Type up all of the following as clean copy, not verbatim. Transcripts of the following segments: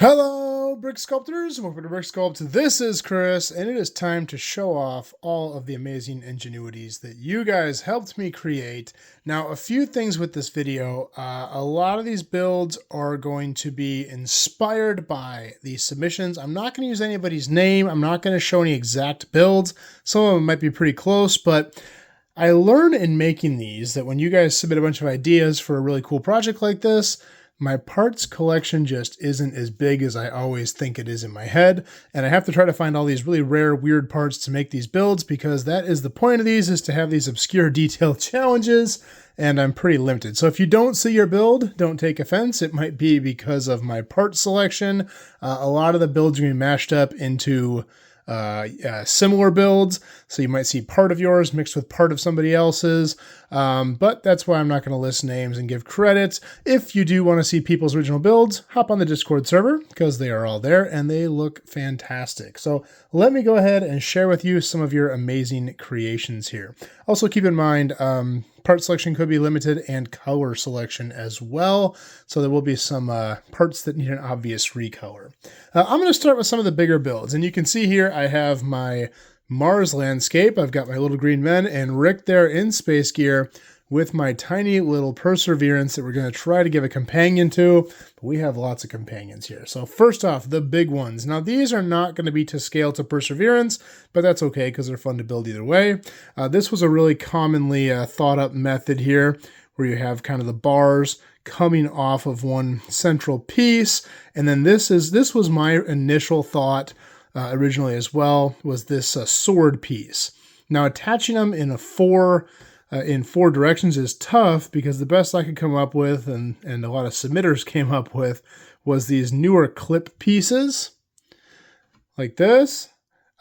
Hello, brick sculptors. Welcome to Brick Sculpt. This is Chris, and it is time to show off all of the amazing ingenuities that you guys helped me create. Now, a few things with this video. A lot of these builds are going to be inspired by the submissions. I'm not going to use anybody's name. I'm not going to show any exact builds. Some of them might be pretty close, but I learned in making these that when you guys submit a bunch of ideas for a really cool project like this, my parts collection just isn't as big as I always think it is in my head, and I have to try to find all these really rare, weird parts to make these builds, because that is the point of these, is to have these obscure detail challenges, and I'm pretty limited. So if you don't see your build, don't take offense. It might be because of my part selection. A lot of the builds are going to be mashed up into similar builds, so you might see part of yours mixed with part of somebody else's, but that's why I'm not going to list names and give credit. If you do want to see people's original builds, hop on the Discord server, because they are all there and they look fantastic. So let me go ahead and share with you some of your amazing creations here. Also keep in mind, part selection could be limited, and color selection as well. So there will be some parts that need an obvious recolor. I'm going to start with some of the bigger builds. And you can see here I have my Mars landscape. I've got my little green men and Rick there in space gear with my tiny little Perseverance that we're going to try to give a companion to. But we have lots of companions here. So first off, the big ones. Now these are not going to be to scale to Perseverance, but that's okay because they're fun to build either way. This was a really commonly thought up method here, where you have kind of the bars coming off of one central piece. And then this was my initial thought originally as well, was this sword piece. Now attaching them in four directions is tough, because the best I could come up with, and a lot of submitters came up with, was these newer clip pieces like this.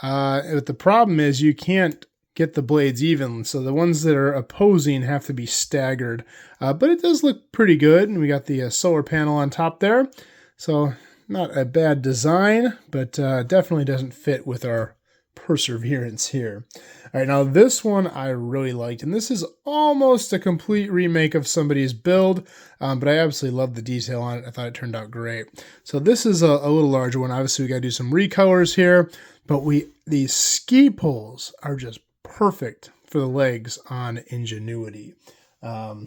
But the problem is you can't get the blades even, so the ones that are opposing have to be staggered. But it does look pretty good, and we got the solar panel on top there. So not a bad design, but definitely doesn't fit with our Perseverance here. All right, now this one I really liked, and this is almost a complete remake of somebody's build, but I absolutely love the detail on it. I thought it turned out great. So this is a little larger one. Obviously, we got to do some recolors here, but these ski poles are just perfect for the legs on Ingenuity. My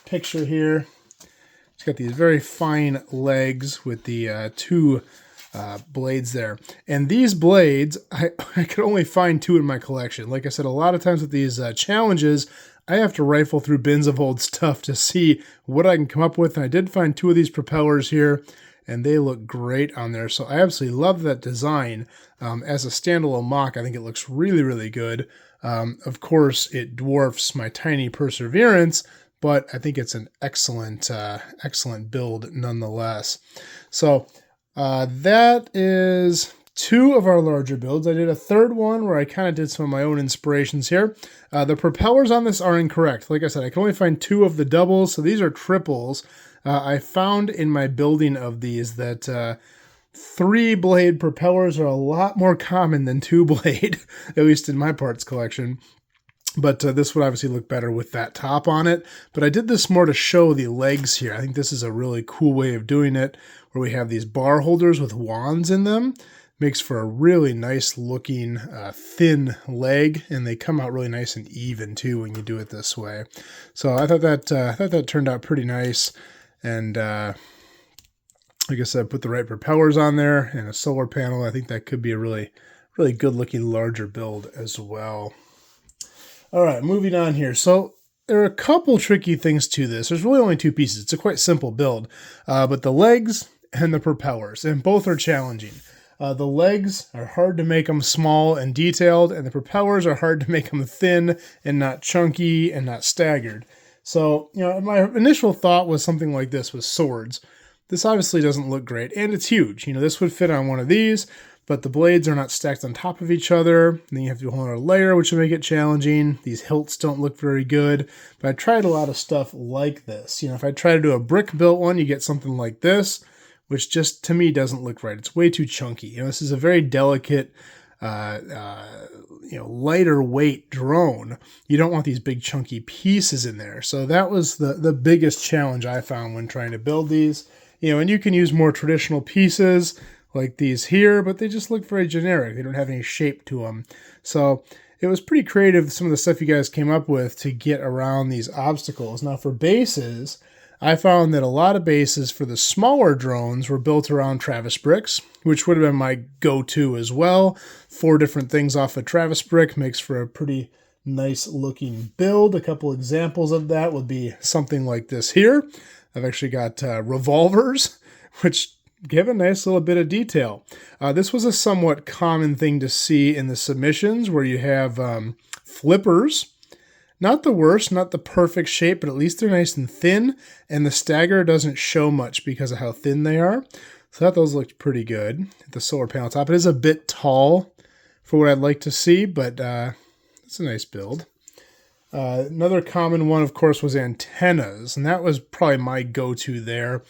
picture here. It's got these very fine legs with the two blades there. And these blades, I could only find two in my collection. Like I said, a lot of times with these challenges, I have to rifle through bins of old stuff to see what I can come up with. And I did find two of these propellers here, and they look great on there. So I absolutely love that design. As a standalone mock, I think it looks really, really good. Of course, it dwarfs my tiny Perseverance, but I think it's an excellent, excellent build nonetheless. So that is two of our larger builds. I did a third one where I kind of did some of my own inspirations here. The propellers on this are incorrect. Like I said, I can only find two of the doubles, so these are triples. I found in my building of these that 3-blade propellers are a lot more common than 2-blade, at least in my parts collection. But this would obviously look better with that top on it. But I did this more to show the legs here. I think this is a really cool way of doing it, where we have these bar holders with wands in them. Makes for a really nice looking thin leg, and they come out really nice and even too when you do it this way. So I thought that turned out pretty nice. And like I said, put the right propellers on there and a solar panel. I think that could be a really, really good looking larger build as well. All right, moving on here. So there are a couple tricky things to this. There's really only two pieces. It's a quite simple build, but the legs and the propellers, and both are challenging. The legs are hard to make them small and detailed, and the propellers are hard to make them thin and not chunky and not staggered. So, my initial thought was something like this with swords. This obviously doesn't look great, and it's huge. This would fit on one of these, but the blades are not stacked on top of each other. And then you have to do a whole other layer, which will make it challenging. These hilts don't look very good, but I tried a lot of stuff like this. If I try to do a brick-built one, you get something like this, which just, to me, doesn't look right. It's way too chunky. This is a very delicate, lighter weight drone. You don't want these big chunky pieces in there. So that was the biggest challenge I found when trying to build these. and you can use more traditional pieces like these here, but they just look very generic. They don't have any shape to them. So it was pretty creative, some of the stuff you guys came up with to get around these obstacles. Now for bases, I found that a lot of bases for the smaller drones were built around Travis bricks, which would have been my go-to as well. 4 different things off a Travis brick makes for a pretty nice looking build. A couple examples of that would be something like this here. I've actually got revolvers, which give a nice little bit of detail. This was a somewhat common thing to see in the submissions where you have flippers. Not the worst, not the perfect shape, but at least they're nice and thin, and the stagger doesn't show much because of how thin they are. So I thought those looked pretty good. The solar panel top, it is a bit tall for what I'd like to see, but it's a nice build. Another common one, of course, was antennas, and that was probably my go-to there.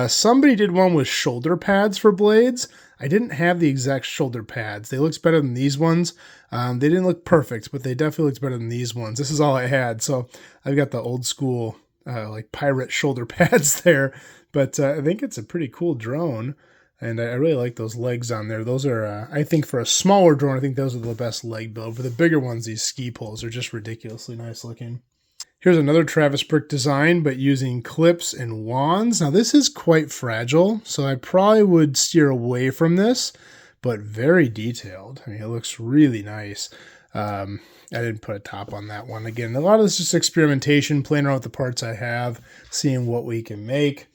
Somebody did one with shoulder pads for blades. I didn't have the exact shoulder pads. They looked better than these ones. They didn't look perfect, but they definitely looked better than these ones. This is all I had, so I've got the old school like pirate shoulder pads there. But I think it's a pretty cool drone, and I really like those legs on there. Those are, I think for a smaller drone, I think those are the best leg build. For the bigger ones, these ski poles are just ridiculously nice looking. Here's another Travis brick design, but using clips and wands. Now this is quite fragile, so I probably would steer away from this, but very detailed. I mean, it looks really nice. I didn't put a top on that one. Again, a lot of this is just experimentation, playing around with the parts I have, seeing what we can make.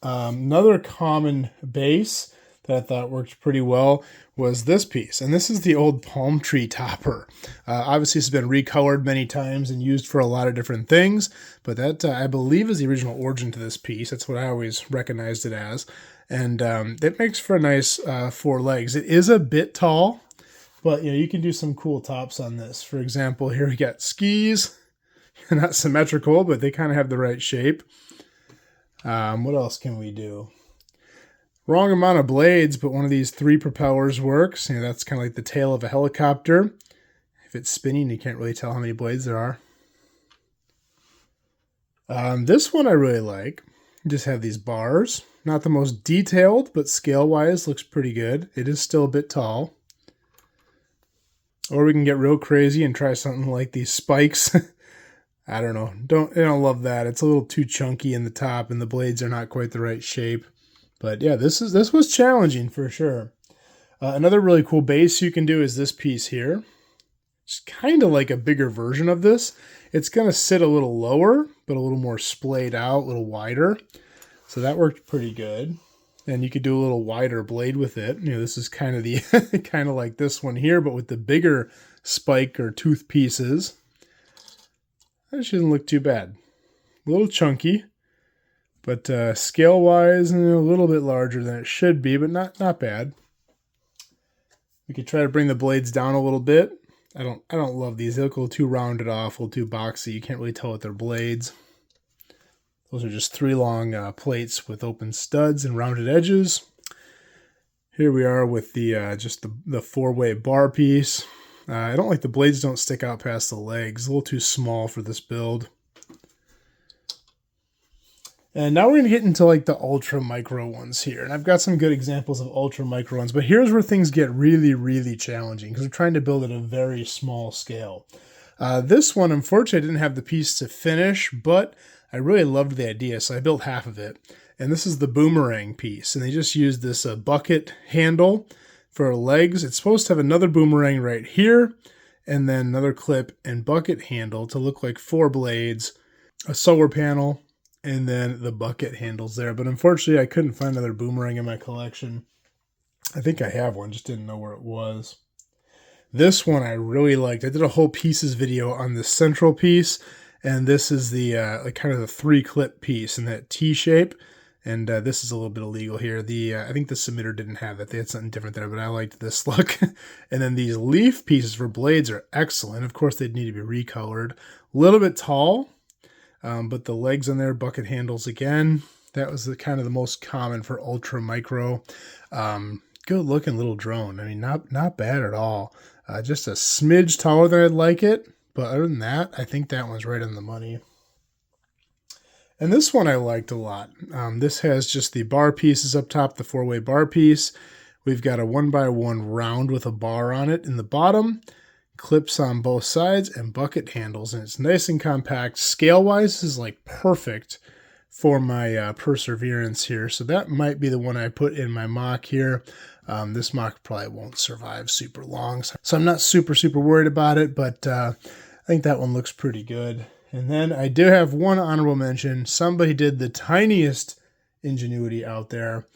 Another common base that I thought worked pretty well was this piece. And this is the old palm tree topper. Obviously, this has been recolored many times and used for a lot of different things, but that, I believe, is the original origin to this piece. That's what I always recognized it as. And it makes for a nice 4 legs. It is a bit tall, but you can do some cool tops on this. For example, here we got skis. Not symmetrical, but they kind of have the right shape. What else can we do? Wrong amount of blades, but one of these 3 propellers works. That's kind of like the tail of a helicopter. If it's spinning, you can't really tell how many blades there are. This one I really like. You just have these bars. Not the most detailed, but scale-wise looks pretty good. It is still a bit tall. Or we can get real crazy and try something like these spikes. I don't know. I don't love that. It's a little too chunky in the top, and the blades are not quite the right shape. But yeah, this was challenging for sure. Another really cool base you can do is this piece here. It's kind of like a bigger version of this. It's going to sit a little lower, but a little more splayed out, a little wider. So that worked pretty good. And you could do a little wider blade with it. This is kind of the kind of like this one here, but with the bigger spike or tooth pieces. That shouldn't look too bad. A little chunky. But scale-wise, a little bit larger than it should be, but not bad. We could try to bring the blades down a little bit. I don't love these. They look a little too rounded off, a little too boxy. You can't really tell with their blades. Those are just 3 long plates with open studs and rounded edges. Here we are with the just the 4-way bar piece. I don't like the blades don't stick out past the legs. A little too small for this build. And now we're going to get into like the ultra micro ones here. And I've got some good examples of ultra micro ones, but here's where things get really, really challenging because we're trying to build at a very small scale. This one, unfortunately, I didn't have the piece to finish, but I really loved the idea, so I built half of it. And this is the boomerang piece, and they just used this bucket handle for legs. It's supposed to have another boomerang right here, and then another clip and bucket handle to look like 4 blades, a solar panel, and then the bucket handles there. But unfortunately, I couldn't find another boomerang in my collection. I think I have one, just didn't know where it was. This one I really liked. I did a whole pieces video on the central piece, and this is the like kind of the 3-clip piece in that T shape. And this is a little bit illegal here. I think the submitter didn't have it. They had something different there, but I liked this look. And then these leaf pieces for blades are excellent. Of course, they'd need to be recolored. A little bit tall. But the legs on there, bucket handles again. That was kind of the most common for ultra micro. Good looking little drone. I mean, not bad at all. Just a smidge taller than I'd like it. But other than that, I think that one's right on the money. And this one I liked a lot. This has just the bar pieces up top, the 4-way bar piece. We've got a 1x1 round with a bar on it in the bottom, clips on both sides, and bucket handles. And it's nice and compact. Scale-wise, this is like perfect for my perseverance here. So that might be the one I put in my mock here. This mock probably won't survive super long, so I'm not super worried about it, but I think that one looks pretty good. And then I do have one honorable mention. Somebody did the tiniest ingenuity out there,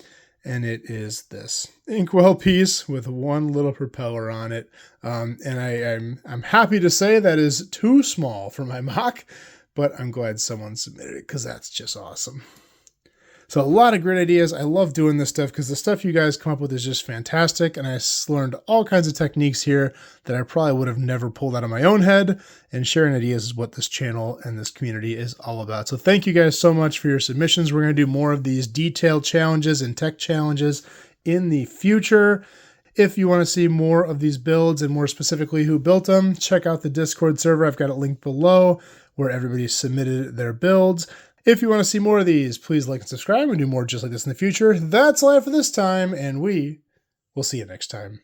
and it is this inkwell piece with one little propeller on it. And I'm happy to say that is too small for my mock, but I'm glad someone submitted it because that's just awesome. So a lot of great ideas. I love doing this stuff because the stuff you guys come up with is just fantastic. And I learned all kinds of techniques here that I probably would have never pulled out of my own head. And sharing ideas is what this channel and this community is all about. So thank you guys so much for your submissions. We're going to do more of these detailed challenges and tech challenges in the future. If you want to see more of these builds and more specifically who built them, check out the Discord server. I've got it linked below where everybody submitted their builds. If you want to see more of these, please like and subscribe and do more just like this in the future. That's all I have for this time, and we will see you next time.